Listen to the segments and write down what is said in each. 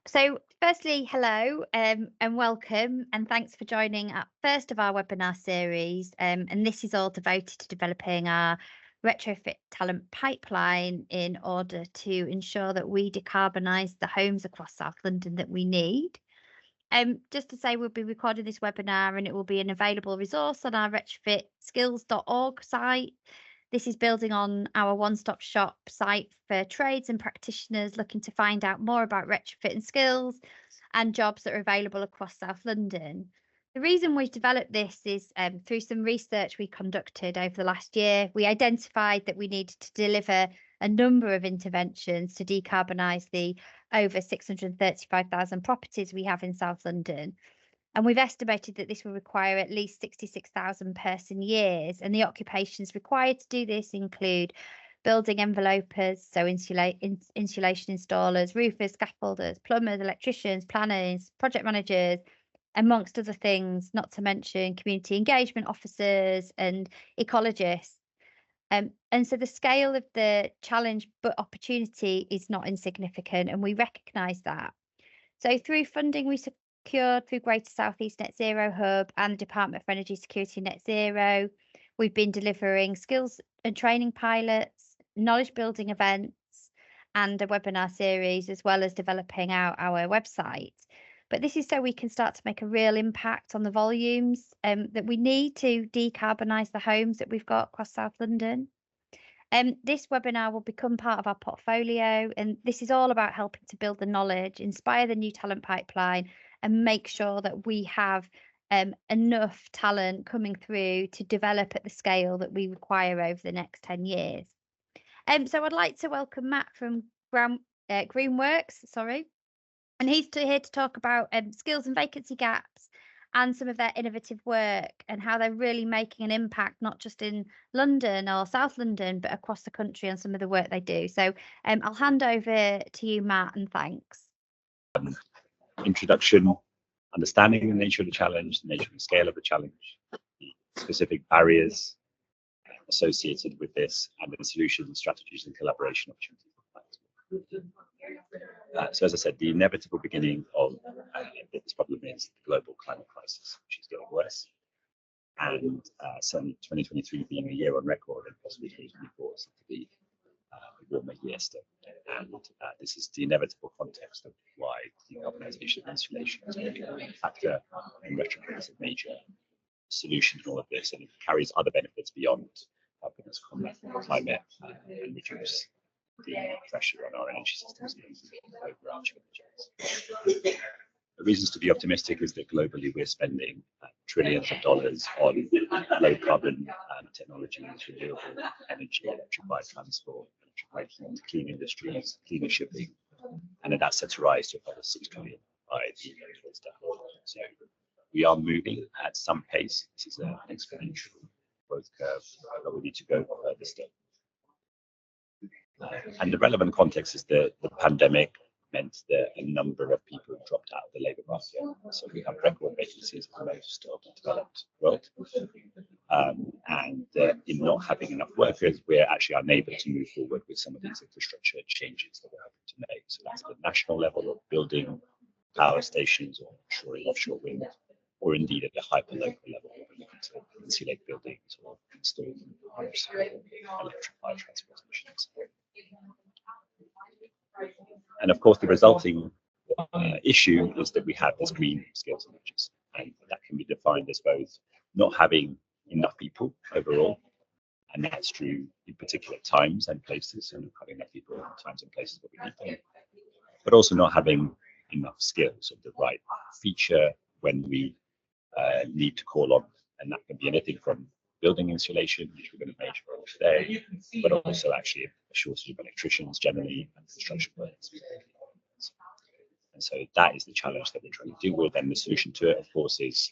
So, firstly, hello and welcome, and thanks for joining our first of our webinar series. And this is all devoted to developing our retrofit talent pipeline in order to ensure that we decarbonise the homes across South London that we need. Just to say, we'll be recording this webinar and it will be an available resource on our retrofitskills.org site. This is building on our one-stop shop site for trades and practitioners looking to find out more about retrofit and skills and jobs that are available across South London. The reason we've developed this is through some research we conducted over the last year. We identified that we needed to deliver a number of interventions to decarbonise the over 635,000 properties we have in South London. And we've estimated that this will require at least 66,000 person years. And the occupations required to do this include building envelopers, so insulation installers, roofers, scaffolders, plumbers, electricians, planners, project managers, amongst other things, not to mention community engagement officers and ecologists. And so the scale of the challenge but opportunity is not insignificant, and we recognise that. So through funding we secured through Greater South East Net Zero Hub and the Department for Energy Security Net Zero, we've been delivering skills and training pilots, knowledge building events, and a webinar series, as well as developing out our website. But this is so we can start to make a real impact on the volumes that we need to decarbonise the homes that we've got across South London. This webinar will become part of our portfolio, and this is all about helping to build the knowledge, inspire the new talent pipeline, and make sure that we have enough talent coming through to develop at the scale that we require over the next 10 years. So I'd like to welcome Matt from Greenworkx, and he's here to talk about skills and vacancy gaps and some of their innovative work and how they're really making an impact, not just in London or South London, but across the country on some of the work they do. So I'll hand over to you, Matt, and thanks. Introduction, understanding the nature of the challenge, the nature and scale of the challenge, the specific barriers associated with this, and the solutions, strategies, and collaboration opportunities. So as I said, the inevitable beginning of this problem is the global climate crisis, which is getting worse. And certainly 2023 being a year on record, and possibly 2024 is to be a warmer year still. And this is the inevitable context of why decarbonisation and insulation is going to become a factor, and retrofit is a major solution to all of this, and it carries other benefits beyond helping us combat climate and reduce the pressure on our energy systems and overarching objectives. The reasons to be optimistic is that globally we're spending trillions of dollars on low carbon technologies, renewable energy, electrified transport, electrified heat, clean industries, cleaner shipping, and that sets a rise to about $6 trillion by the year 2030. So we are moving at some pace. This is an exponential growth curve, but we need to go further still. And the relevant context is that the pandemic meant that a number of people dropped out of the labour market. So we have record vacancies in most of the developed world. And in not having enough workers, we're actually unable to move forward with some of these infrastructure changes that we're hoping to make. So that's the national level of building power stations or shoring offshore wind, or indeed at the hyper-local level, we're looking to insulate buildings or install electrified transportations. And of course, the resulting issue is that we have this green skills images, and that can be defined as both not having enough people overall, and that's true in particular times and places, and not having enough people in times and places where we need them, but also not having enough skills of the right feature when we need to call on, and that can be anything from building insulation, which we're going to major on today, but also actually a shortage of electricians generally and construction workers. And so that is the challenge that we're trying to deal with, and the solution to it, of course, is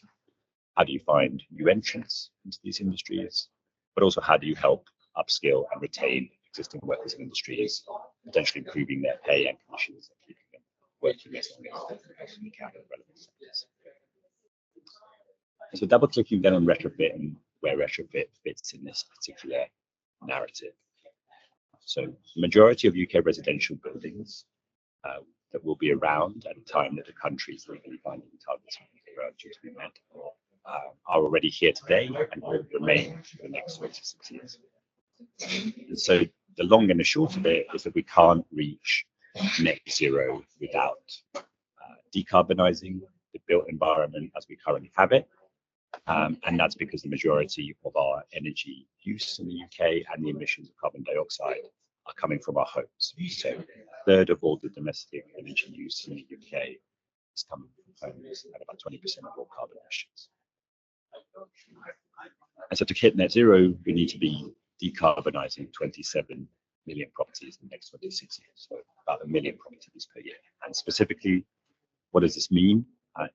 how do you find new entrants into these industries, but also how do you help upskill and retain existing workers in industries, potentially improving their pay and conditions and keeping them working as long as they possibly can in relevant sectors. So double clicking then on retrofit and where retrofit fits in this particular narrative. So the majority of UK residential buildings that will be around at a time that the countries legally binding targets are due to be met are already here today and will remain for the next 26 years. And so the long and the short of it is that we can't reach net zero without decarbonising the built environment as we currently have it. And that's because the majority of our energy use in the UK and the emissions of carbon dioxide are coming from our homes. So a third of all the domestic energy use in the UK is coming from homes at about 20% of all carbon emissions. And so to hit net zero, we need to be decarbonising 27 million properties in the next 26 years, so about 1 million properties per year. And specifically, what does this mean?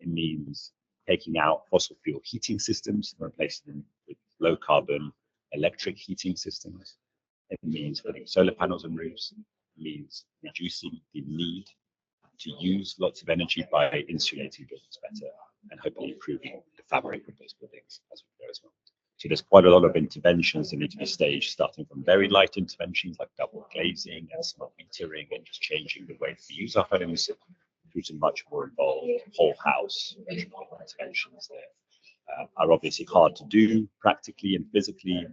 It means taking out fossil fuel heating systems and replacing them with low carbon electric heating systems. It means putting solar panels on roofs. It means reducing the need to use lots of energy by insulating buildings better and hopefully improving the fabric of those buildings as we go as well. So there's quite a lot of interventions that need to be staged, starting from very light interventions like double glazing and smart metering and just changing the way we use our homes, through to much more involved whole house interventions that are obviously hard to do practically and physically,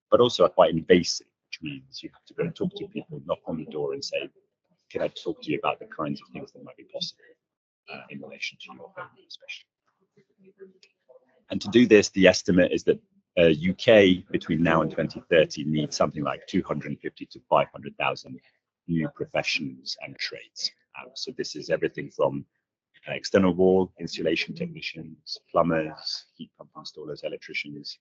but also are quite invasive, which means you have to go and talk to people, knock on the door and say, can I talk to you about the kinds of things that might be possible in relation to your home especially. And to do this, the estimate is that UK between now and 2030 needs something like 250 to 500,000 new professions and trades. So this is everything from external wall insulation technicians, plumbers, heat pump installers, electricians,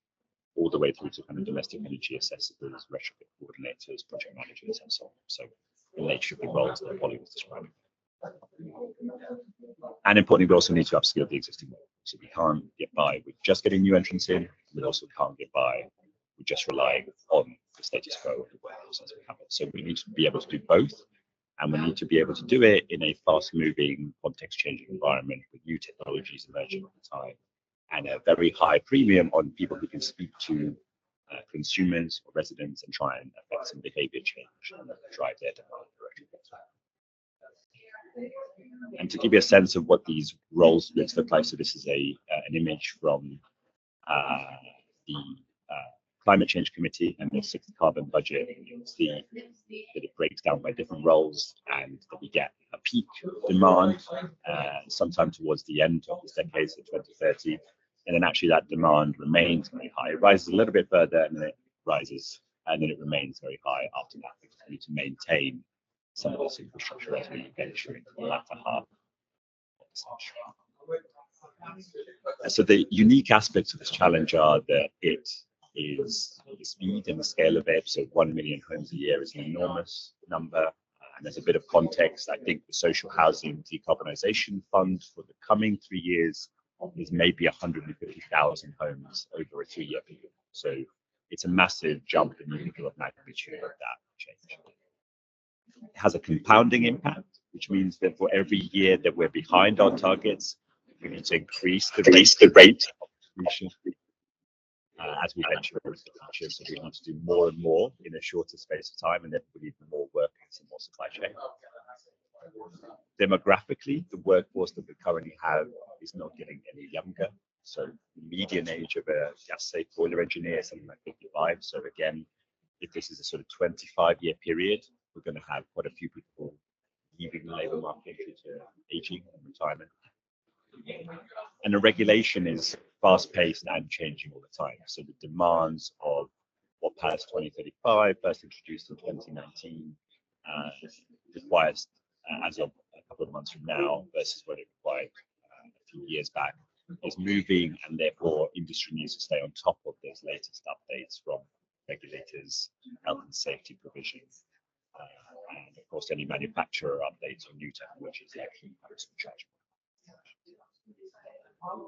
all the way through to kind of domestic energy assessors, retrofit coordinators, project managers, and so on. So the nature of the roles that Polly was describing. And importantly, we also need to upskill the existing workforce. So we can't get by with just getting new entrants in. We also can't get by with just relying on the status quo of the workforce as we have it. So we need to be able to do both. And we need to be able to do it in a fast-moving, context-changing environment with new technologies emerging all the time, and a very high premium on people who can speak to consumers or residents and try and affect some behaviour change and drive their demand for retrofit. And to give you a sense of what these roles look like, so this is an image from the Climate Change Committee and the sixth carbon budget. And you can see that it breaks down by different roles, and that we get a peak demand sometime towards the end of this decade, so 2030. And then actually that demand remains very high. It rises a little bit further, and then it rises, and then it remains very high after that, because we need to maintain some of this infrastructure as we venture into the latter half of the century. So the unique aspects of this challenge are that it is the speed and the scale of it. So 1 million homes a year is an enormous number. And as a bit of context, I think the Social Housing Decarbonisation Fund for the coming 3 years is maybe 150,000 homes over a 3-year period. So it's a massive jump in the order of magnitude of that change. It has a compounding impact, which means that for every year that we're behind our targets, we need to increase the rate of completion as we venture into the future. So we need to do more and more in a shorter space of time, and then we need more workers and more supply chain. Demographically, the workforce that we currently have is not getting any younger. So the median age of a gas-safe boiler engineer is something like 55. So again, if this is a sort of 25-year period, we're going to have quite a few people leaving the labour market due to aging and retirement. And the regulation is fast-paced and changing all the time. So the demands of what PAS 2035, first introduced in 2019, requires, as of a couple of months from now, versus what it required a few years back, is moving, and therefore industry needs to stay on top of those latest updates from regulators, health and safety provisions, and of course any manufacturer updates on new technologies like heat pumps and charging.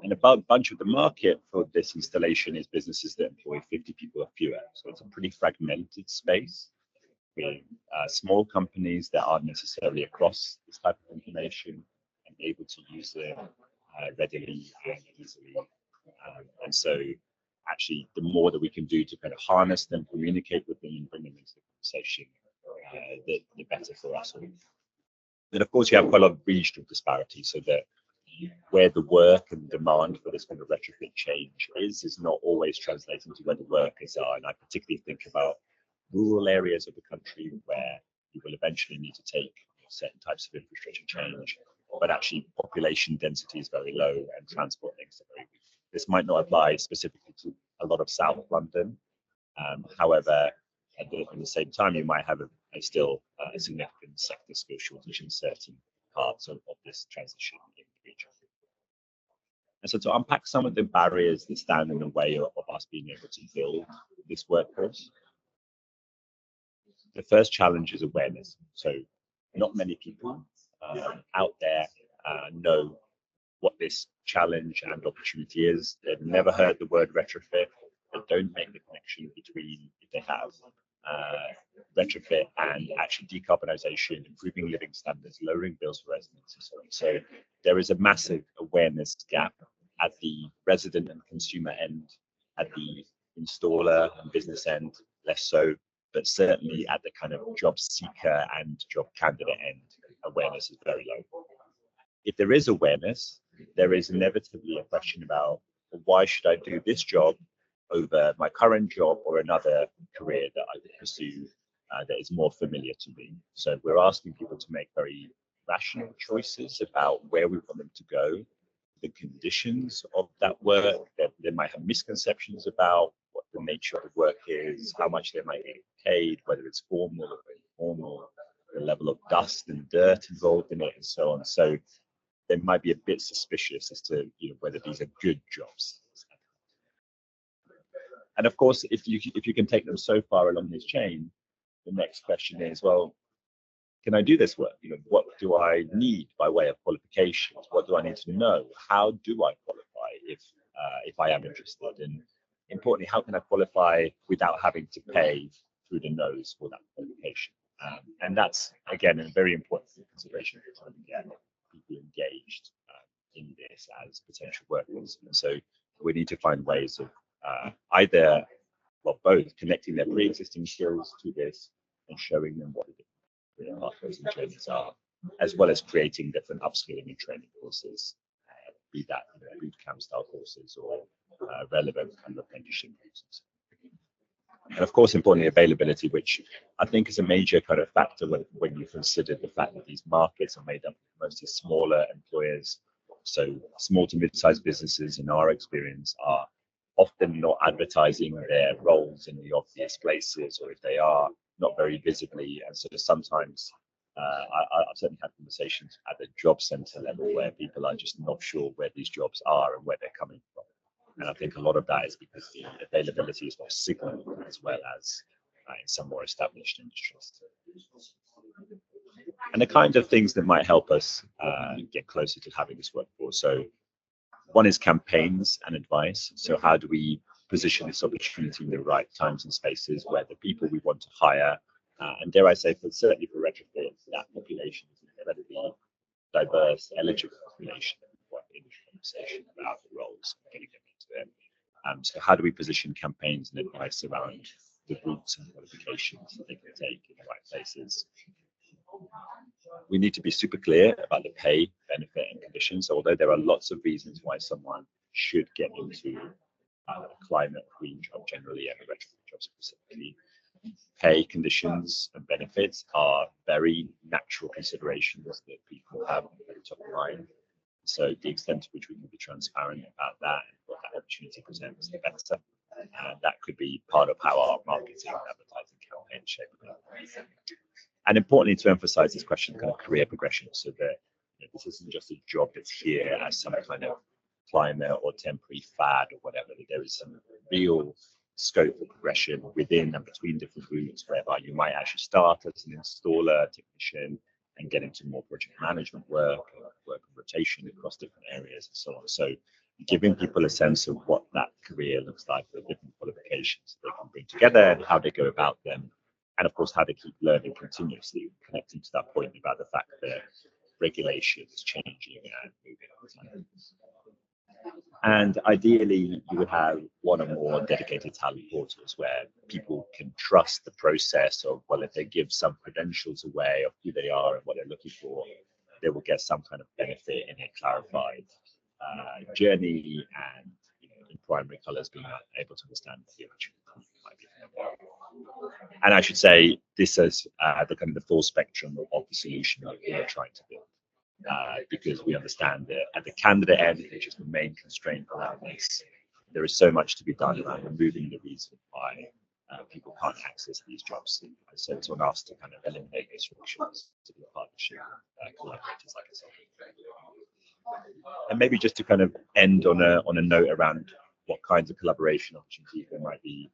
And a bunch of the market for this installation is businesses that employ 50 people or fewer. So it's a pretty fragmented space with small companies that aren't necessarily across this type of information and able to use it readily and easily. And so actually, the more that we can do to kind of harness them, communicate with them, and bring them into the conversation, the better for us all. And of course, you have quite a lot of regional disparity, so that where the work and demand for this kind of retrofit change is not always translating to where the workers are. And I particularly think about rural areas of the country where you will eventually need to take certain types of infrastructure change, but actually population density is very low and transport links are very weak. This might not apply specifically to a lot of South London. However, at the same time, you might have a significant sector skill shortage in certain parts of this transition in the region. And so to unpack some of the barriers that stand in the way of us being able to build this workforce, the first challenge is awareness. So not many people out there know what this challenge and opportunity is. They've never heard the word retrofit. They don't make the connection between, if they have, retrofit and actually decarbonisation, improving living standards, lowering bills for residents, and so on. So there is a massive awareness gap at the resident and consumer end, at the installer and business end, less so, but certainly at the kind of job seeker and job candidate end, awareness is very low. If there is awareness, there is inevitably a question about, well, why should I do this job over my current job or another career that I could pursue that is more familiar to me? So we're asking people to make very rational choices about where we want them to go, the conditions of that work. They might have misconceptions about what the nature of the work is, how much they might get paid, whether it's formal or informal, the level of dust and dirt involved in it, and so on. So they might be a bit suspicious as to whether these are good jobs. And of course, if you can take them so far along this chain, the next question is, well, can I do this work? What do I need by way of qualifications? What do I need to know? How do I qualify if I am interested? And importantly, how can I qualify without having to pay through the nose for that qualification? And that's, again, a very important consideration for trying to get people engaged in this as potential workers. And so we need to find ways of both connecting their pre-existing skills to this and showing them what the different pathways and journeys are, as well as creating different upskilling and training courses, be that boot camp style courses or relevant kind of apprenticeship courses. And of course, importantly, availability, which I think is a major kind of factor when you consider the fact that these markets are made up of mostly smaller employers. So small to mid-sized businesses, in our experience, are often not advertising their roles in the obvious places, or if they are, not very visibly. And so sometimes I've certainly had conversations at the job centre level where people are just not sure where these jobs are and where they're coming from. And I think a lot of that is because the availability is not signalled as well as in some more established industries. And the kind of things that might help us get closer to having this workforce. So one is campaigns and advice. So how do we position this opportunity in the right times and spaces where the people we want to hire, and dare I say, certainly for retrofit, that population is an incredibly diverse, eligible population, what conversation about the roles and getting them into it. So how do we position campaigns and advice around the routes and qualifications that they can take in the right places? We need to be super clear about the pay, benefit, and conditions. Although there are lots of reasons why someone should get into a climate green job generally and a retrofit job specifically, pay, conditions, and benefits are very natural considerations that people have at the top of mind. So the extent to which we can be transparent about that and what that opportunity presents, the better. And that could be part of how our marketing and advertising campaign shape up. And importantly, to emphasize this question of kind of career progression, so that this isn't just a job that's here as some kind of climate or temporary fad or whatever, that there is some real scope for progression within and between different routes, whereby you might actually start as an installer, technician, and get into more project management work of rotation across different areas and so on. So giving people a sense of what that career looks like for different qualifications they can bring together and how they go about them. And of course, how to keep learning continuously, connecting to that point about the fact that regulation is changing and moving all the time. And ideally, you would have one or more dedicated talent portals where people can trust the process of, well, if they give some credentials away of who they are and what they're looking for, they will get some kind of benefit in a clarified journey, and in primary colours, being able to understand the opportunity might be. And I should say this is the kind of the full spectrum of the solution that we are trying to build, because we understand that at the candidate end, which is the main constraint around this, there is so much to be done around removing the reason why people can't access these jobs. So it's on us to kind of eliminate those frictions to be a partnership collaborators like us. And maybe just to kind of end on a note around what kinds of collaboration opportunities there might be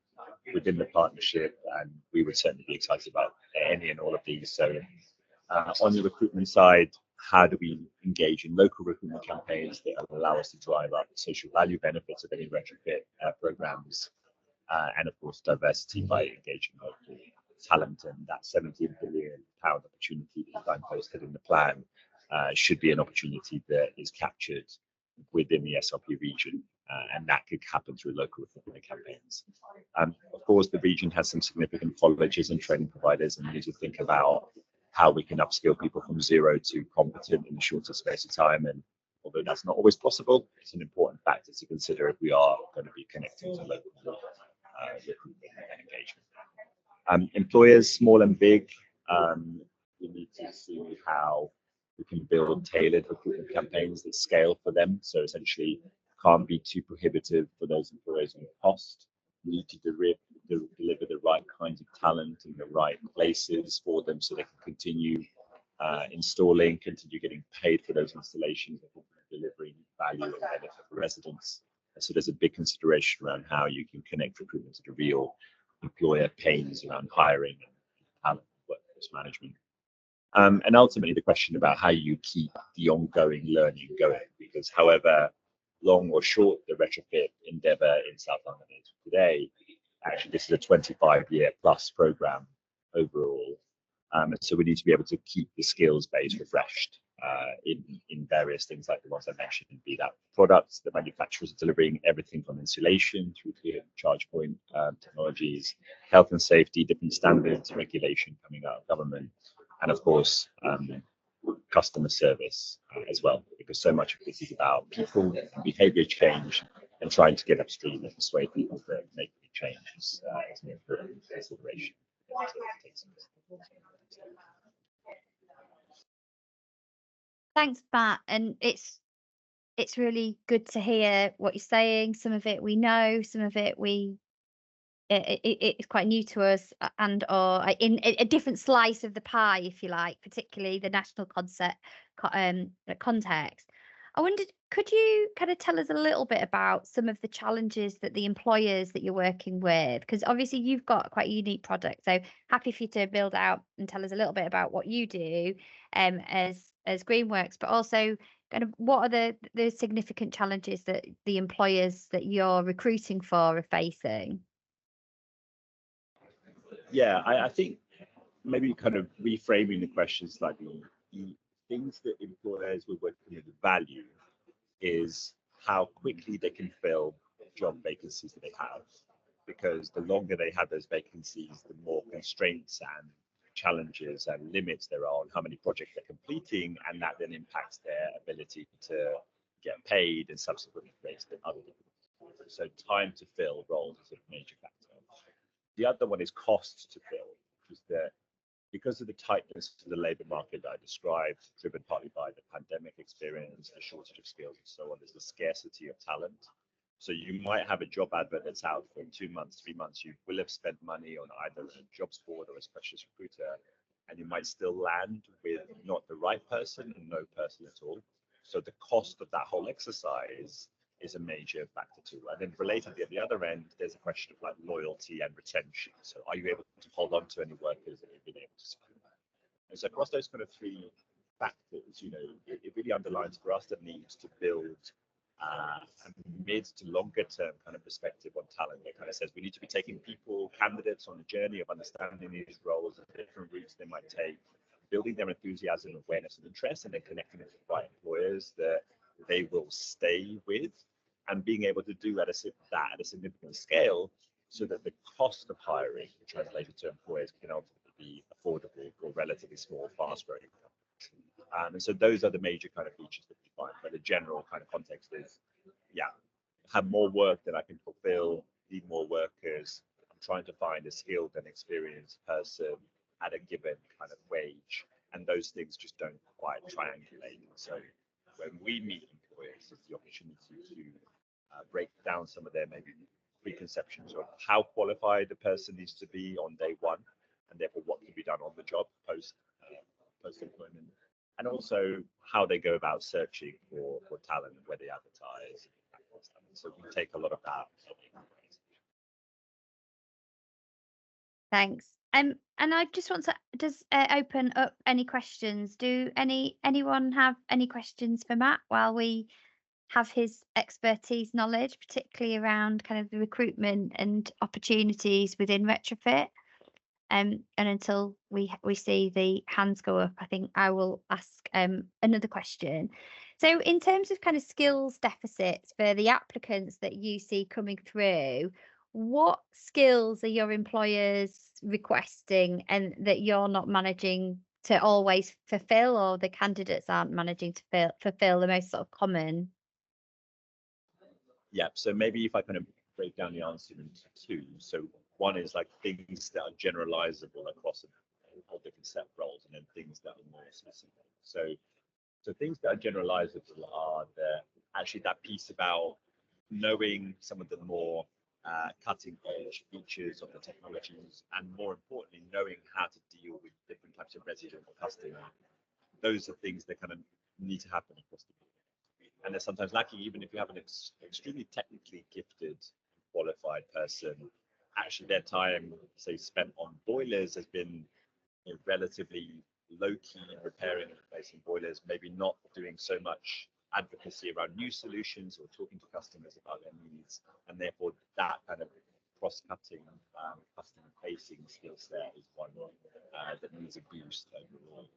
within the partnership, and we would certainly be excited about any and all of these. So on the recruitment side, how do we engage in local recruitment campaigns that allow us to drive up the social value benefits of any retrofit programs, and of course diversity by engaging local talent, and that £17 billion opportunity that I'm posted in the plan should be an opportunity that is captured within the SRP region, and that could happen through local recruitment campaigns. Of course, the region has some significant colleges and training providers, and we need to think about how we can upskill people from zero to competent in a shorter space of time. And although that's not always possible, it's an important factor to consider if we are going to be connecting to local recruitment and engagement. Employers, small and big, we need to see how we can build tailored recruitment campaigns that scale for them. So essentially, can't be too prohibitive for those employers in cost. We need to deliver the right kinds of talent in the right places for them, so they can continue installing, continue getting paid for those installations, and delivering value and benefit for residents. So there's a big consideration around how you can connect recruitment to the real employer pains around hiring and talent workforce management. And ultimately, the question about how you keep the ongoing learning going, because however long or short the retrofit endeavour in South London is today, actually this is a 25-year plus programme overall. So we need to be able to keep the skills base refreshed in various things like the ones I mentioned, be that products the manufacturers are delivering, everything from insulation through to charge point technologies, health and safety, different standards, regulation coming out of government, and of course customer service as well, because so much of this is about people and behaviour change and trying to get upstream and persuade people that making a change is an important consideration. Thanks, Matt. And it's really good to hear what you're saying. Some of it we know, some of it it's quite new to us, and or in a different slice of the pie, if you like, particularly the national context. I wondered, could you kind of tell us a little bit about some of the challenges that the employers that you're working with, because obviously you've got quite a unique product, so happy for you to build out and tell us a little bit about what you do as Greenworkx, but also kind of what are the significant challenges that the employers that you're recruiting for are facing? Yeah, I think maybe kind of reframing the question slightly, the things that employers will working with value is how quickly they can fill job vacancies that they have, because the longer they have those vacancies, the more constraints and challenges and limits there are on how many projects they're completing, and that then impacts their ability to get paid and subsequently rates than other people. So time to fill roles is a major factor. The other one is costs to fill, which is that because of the tightness of the labour market that I described, driven partly by the pandemic experience, the shortage of skills and so on, there's the scarcity of talent. So you might have a job advert that's out for 2 months, 3 months. You will have spent money on either a jobs board or a specialist recruiter, and you might still land with not the right person and no person at all. So the cost of that whole exercise is a major factor too. And then related at the other end, there's a question of like loyalty and retention. So are you able to hold on to any workers that you've been able to secure? And so across those kind of three factors, it really underlines for us the need to build a mid to longer term kind of perspective on talent that kind of says we need to be taking people, candidates on a journey of understanding these roles and different routes they might take, building their enthusiasm, awareness and interest, and then connecting it with the right employers that they will stay with, and being able to do that at a significant scale so that the cost of hiring translated to employers can ultimately be affordable for relatively small, fast growing And so those are the major kind of features that we find. But the general kind of context is, yeah, have more work that I can fulfill, need more workers. I'm trying to find a skilled and experienced person at a given kind of wage, and those things just don't quite triangulate. So when we meet employers, it's the opportunity to break down some of their maybe preconceptions of how qualified a person needs to be on day one, and therefore what can be done on the job post employment, and also how they go about searching for talent, where they advertise, that kind of stuff. So we take a lot of that. Thanks. And I just want to open up any questions. Do anyone have any questions for Matt while we have his expertise knowledge, particularly around kind of the recruitment and opportunities within retrofit? And until we see the hands go up, I think I will ask another question. So in terms of kind of skills deficits for the applicants that you see coming through, what skills are your employers requesting and that you're not managing to always fulfill, or the candidates aren't managing to fulfill the most sort of common? Yeah, so maybe if I kind of break down the answer into two. So one is like things that are generalizable across all different set roles, and then things that are more specific. So things that are generalizable are actually that piece about knowing some of the more cutting edge features of the technologies, and more importantly, knowing how to deal with different types of resident or customer. Those are things that kind of need to happen across the board. And they're sometimes lacking, even if you have an extremely technically gifted, qualified person. Actually, their time, say, spent on boilers has been relatively low-key in repairing and replacing boilers, maybe not doing so much advocacy around new solutions or talking to customers about their needs. And therefore, that kind of cross-cutting, customer-facing skill set is one that needs a boost overall.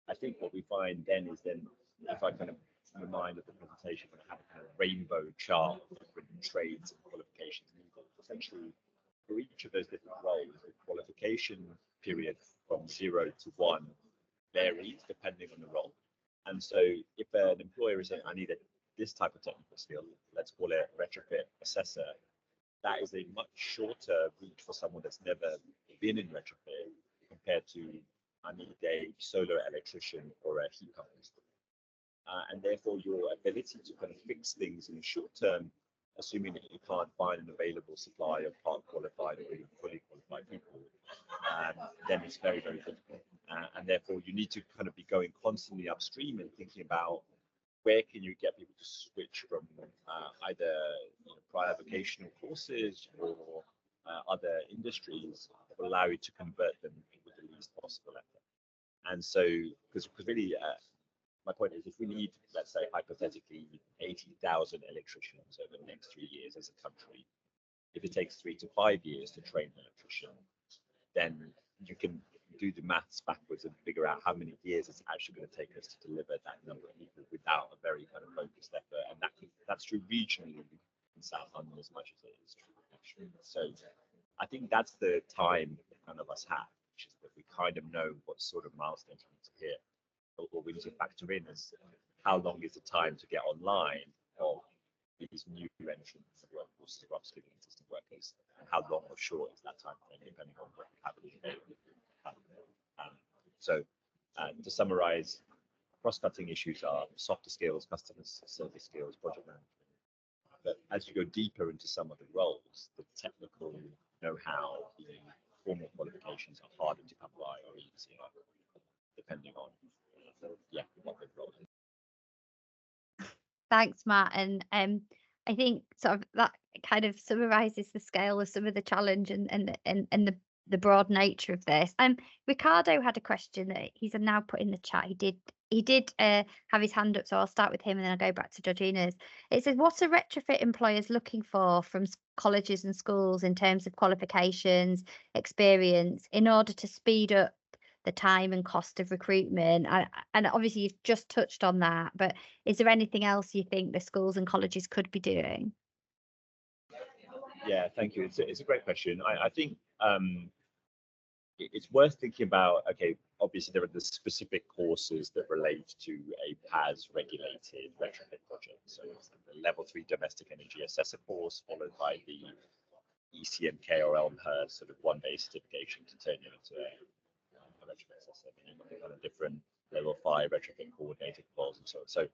I think what we find then is if I kind of remind of the presentation, when I have a kind of rainbow chart of different trades and qualifications needed, essentially for each of those different roles, the qualification period from 0 to 1 varies depending on the role. And so if an employer is saying, I need this type of technical skill, let's call it retrofit assessor, that is a much shorter route for someone that's never been in retrofit compared to I need a solar electrician or a heat pump installer. And therefore your ability to kind of fix things in the short term, assuming that you can't find an available supply of part qualified or even fully qualified people, then it's very, very difficult. And therefore you need to kind of be going constantly upstream and thinking about where can you get people to switch from either prior vocational courses or other industries that will allow you to convert them with the least possible effort. And so, because really, my point is, if we need, let's say, hypothetically, 80,000 electricians over the next 3 years as a country, if it takes 3 to 5 years to train an electrician, then you can do the maths backwards and figure out how many years it's actually going to take us to deliver that number of people without a very kind of focused effort. And that's true regionally in South London as much as it is true nationally. So I think that's the time that none of us have, which is that we kind of know what sort of milestones we need to hit. But what we need to factor in is how long is the time to get online of these new entrants of workforce or upskilling existing workers, and how long or short is that time frame depending on what capital is available. So to summarize, cross-cutting issues are softer skills, customer service skills, project management. But as you go deeper into some of the roles, the technical know-how, the formal qualifications are harder to come by or easier, depending on what the role is. Thanks, Matt. And I think sort of that kind of summarizes the scale of some of the challenge and the broad nature of this. Ricardo had a question that he's now put in the chat. He did have his hand up, so I'll start with him and then I'll go back to Georgina's. It says, what are retrofit employers looking for from colleges and schools in terms of qualifications, experience, in order to speed up the time and cost of recruitment? And obviously you've just touched on that, but is there anything else you think the schools and colleges could be doing? Yeah, thank you. It's a great question. I think it's worth thinking about, okay, obviously there are the specific courses that relate to a PAS regulated retrofit project. So it's the level 3 domestic energy assessor course, followed by the ECMK or ELMHER sort of one-day certification to turn you into a retrofit assessor. And you've got the kind of different level 5 retrofit coordinator calls and so on. So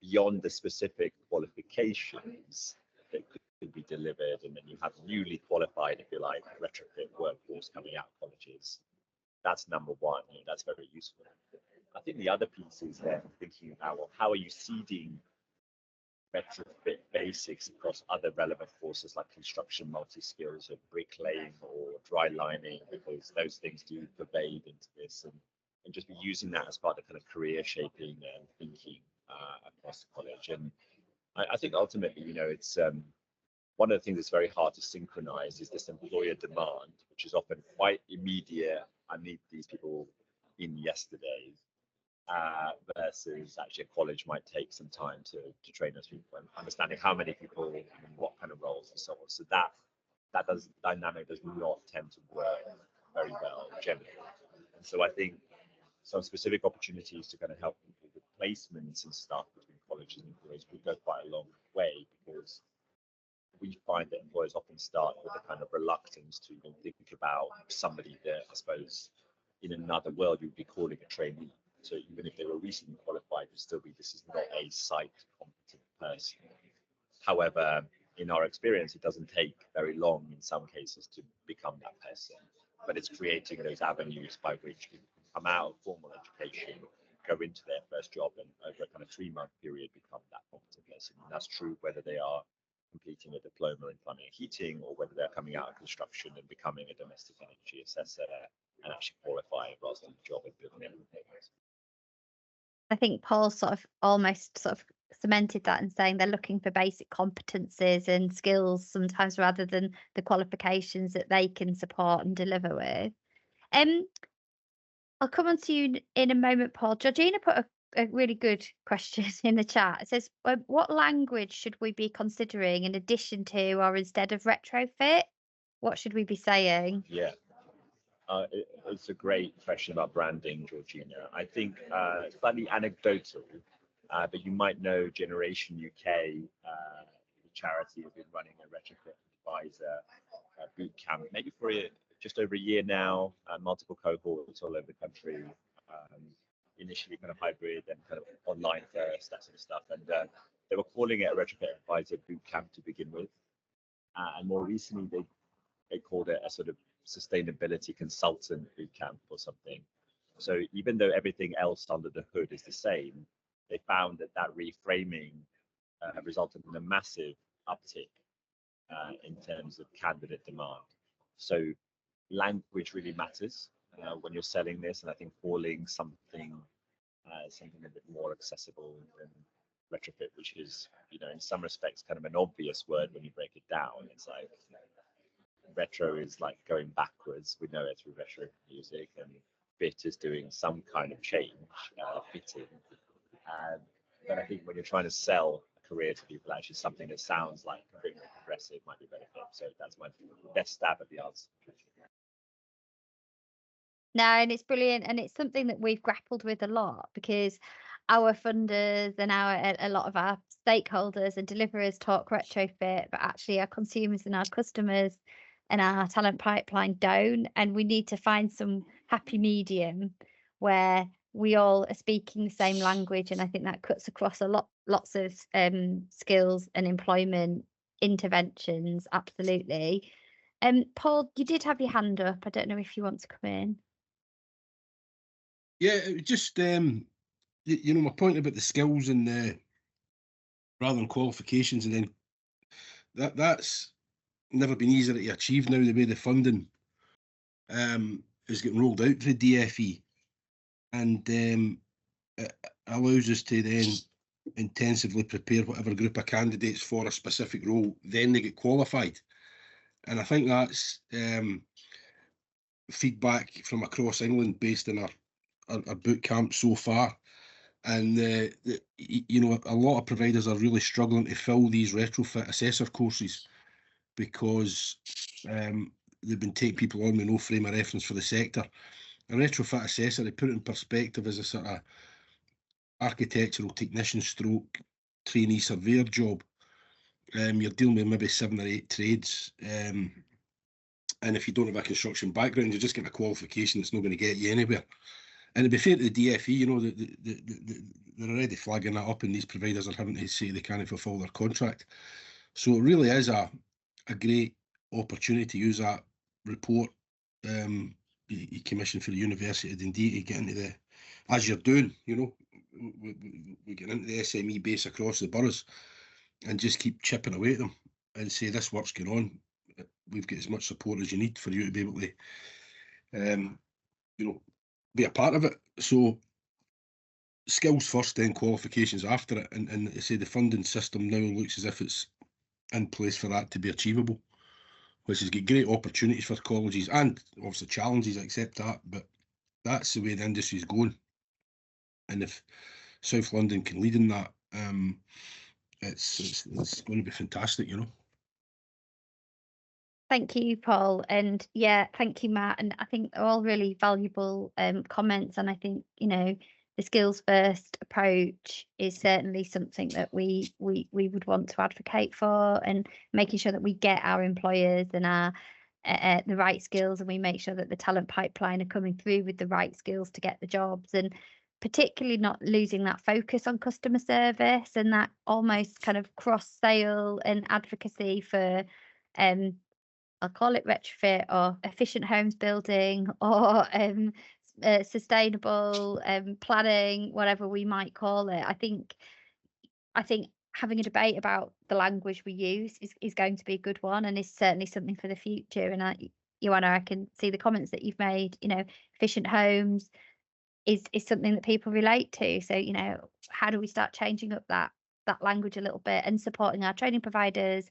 beyond the specific qualifications that could be delivered, and then you have newly qualified, if you like, retrofit workforce coming out of colleges. That's number one. That's very useful. I think the other piece is then thinking about, well, how are you seeding retrofit basics across other relevant courses like construction multi-skills or bricklaying or dry lining, because those things do pervade into this, and just be using that as part of kind of career shaping and thinking across the college. And I think ultimately, it's one of the things that's very hard to synchronize is this employer demand, which is often quite immediate. I need these people in yesterday, versus actually a college might take some time to train those people and understanding how many people and what kind of roles and so on. So that dynamic does not tend to work very well generally. And so I think some specific opportunities to kind of help people with placements and stuff between colleges and employers would go quite a long way, because we find that employers often start with a kind of reluctance to even think about somebody that, I suppose, in another world you'd be calling a trainee. So even if they were recently qualified, it'd still be, this is not a site competent person. However, in our experience, it doesn't take very long in some cases to become that person, but it's creating those avenues by which people can come out of formal education, go into their first job, and over a kind of 3-month period become that competent person. And that's true whether they are completing a diploma in plumbing and heating, or whether they're coming out of construction and becoming a domestic energy assessor and actually qualifying rather than the job and building everything. I think Paul almost cemented that in saying they're looking for basic competencies and skills sometimes rather than the qualifications that they can support and deliver with. I'll come on to you in a moment, Paul. Georgina put a really good question in the chat. It says, what language should we be considering in addition to or instead of retrofit? What should we be saying? Yeah. It's a great question about branding, Georgina. I think slightly anecdotal, but you might know Generation UK, the charity, has been running a retrofit advisor boot camp, maybe for just over a year now, multiple cohorts all over the country, initially kind of hybrid and kind of online first, that sort of stuff. And they were calling it a retrofit advisor boot camp to begin with. And more recently, they called it a sort of sustainability consultant boot camp or something. So even though everything else under the hood is the same, they found that reframing resulted in a massive uptick in terms of candidate demand. So language really matters when you're selling this, and I think calling something a bit more accessible than retrofit, which is, in some respects kind of an obvious word when you break it down. It's like retro is like going backwards. We know it through retro music, and fit is doing some kind of change, fitting. But I think when you're trying to sell a career to people, actually something that sounds like a bit more progressive might be better fit. So that's my best stab at the answer. No, and it's brilliant, and it's something that we've grappled with a lot, because our funders and a lot of our stakeholders and deliverers talk retrofit, but actually our consumers and our customers and our talent pipeline don't, and we need to find some happy medium where we all are speaking the same language, and I think that cuts across lots of skills and employment interventions. Absolutely. Paul, you did have your hand up. I don't know if you want to come in. Yeah, just my point about the skills and the rather than qualifications, and then that's never been easier to achieve now, the way the funding is getting rolled out to the DFE, and it allows us to then intensively prepare whatever group of candidates for a specific role, then they get qualified. And I think that's feedback from across England based on our boot camp so far. And a lot of providers are really struggling to fill these retrofit assessor courses, because they've been take people on with no frame of reference for the sector. A retrofit assessor, they put it in perspective as a sort of architectural technician stroke trainee surveyor job. You're dealing with maybe 7 or 8 trades. And if you don't have a construction background, you're just getting a qualification that's not going to get you anywhere. And to be fair to the DFE, you know, they're already flagging that up, and these providers are having to say they can't fulfil their contract. So it really is a great opportunity to use that report you commissioned for the University of Dundee to get into the, as you're doing, you know, we get into the SME base across the boroughs and just keep chipping away at them and say this work's going on. We've got as much support as you need for you to be able to, you know, be a part of it. So skills first, then qualifications after it. And I say the funding system now looks as if it's in place for that to be achievable, which has got great opportunities for colleges and obviously challenges, I accept that, but that's the way the industry is going. And if South London can lead in that, it's going to be fantastic, you know. Thank you, Paul, and yeah, thank you, Matt. And I think they're all really valuable comments. And I think, you know, the skills first approach is certainly something that we would want to advocate for, and making sure that we get our employers and our the right skills, and we make sure that the talent pipeline are coming through with the right skills to get the jobs, and particularly not losing that focus on customer service and that almost kind of cross sale and advocacy for I'll call it retrofit or efficient homes building or sustainable planning, whatever we might call it. I think having a debate about the language we use is going to be a good one, and is certainly something for the future. And Joanna, I can see the comments that you've made. You know, efficient homes is something that people relate to. So, you know, how do we start changing up that language a little bit and supporting our training providers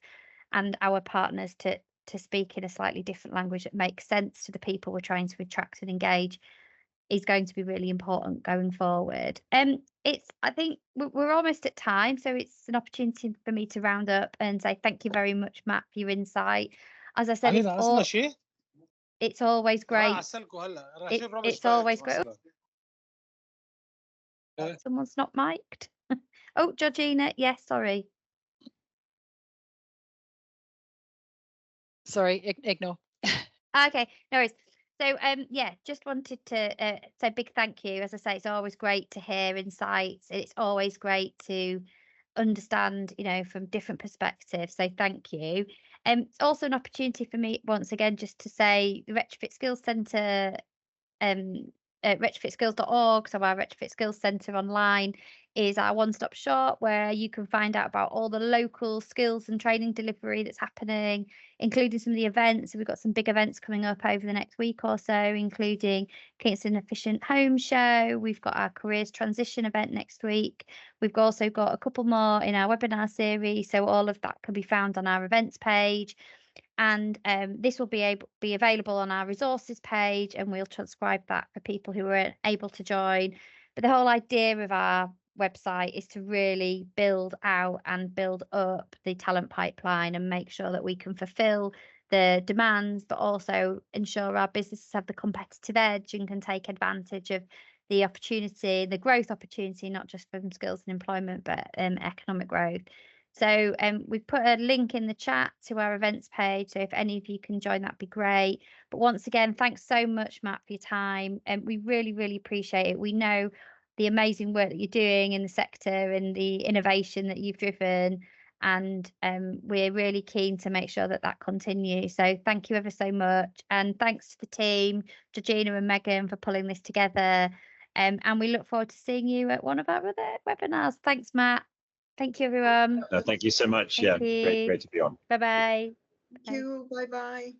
and our partners to speak in a slightly different language that makes sense to the people we're trying to attract and engage is going to be really important going forward. I think we're almost at time, so it's an opportunity for me to round up and say thank you very much, Matt, for your insight. As I said, it's always great. It's always great. Someone's not mic'd. Oh, Georgina, yes, sorry. Sorry, ignore. Okay, no worries. So, yeah, just wanted to say big thank you. As I say, it's always great to hear insights. It's always great to understand, you know, from different perspectives. So thank you. It's also an opportunity for me, once again, just to say the Retrofit Skills Centre, retrofitskills.org, so our Retrofit Skills Centre online is our one-stop shop where you can find out about all the local skills and training delivery that's happening, including some of the events. So we've got some big events coming up over the next week or so, including Kingston Efficient Home Show. We've got our Careers Transition event next week. We've also got a couple more in our webinar series. So all of that can be found on our events page. And this will be available on our resources page, and we'll transcribe that for people who are able to join. But the whole idea of our website is to really build out and build up the talent pipeline and make sure that we can fulfill the demands, but also ensure our businesses have the competitive edge and can take advantage of the opportunity, the growth opportunity, not just from skills and employment, but economic growth. So we've put a link in the chat to our events page. So if any of you can join, that'd be great. But once again, thanks so much, Matt, for your time. And we really, really appreciate it. We know the amazing work that you're doing in the sector and the innovation that you've driven. And we're really keen to make sure that continues. So thank you ever so much. And thanks to the team, Georgina and Megan, for pulling this together. And we look forward to seeing you at one of our other webinars. Thanks, Matt. Thank you, everyone. Thank you so much. Thank yeah, you. great to be on. Bye-bye. Thank you. Bye-bye.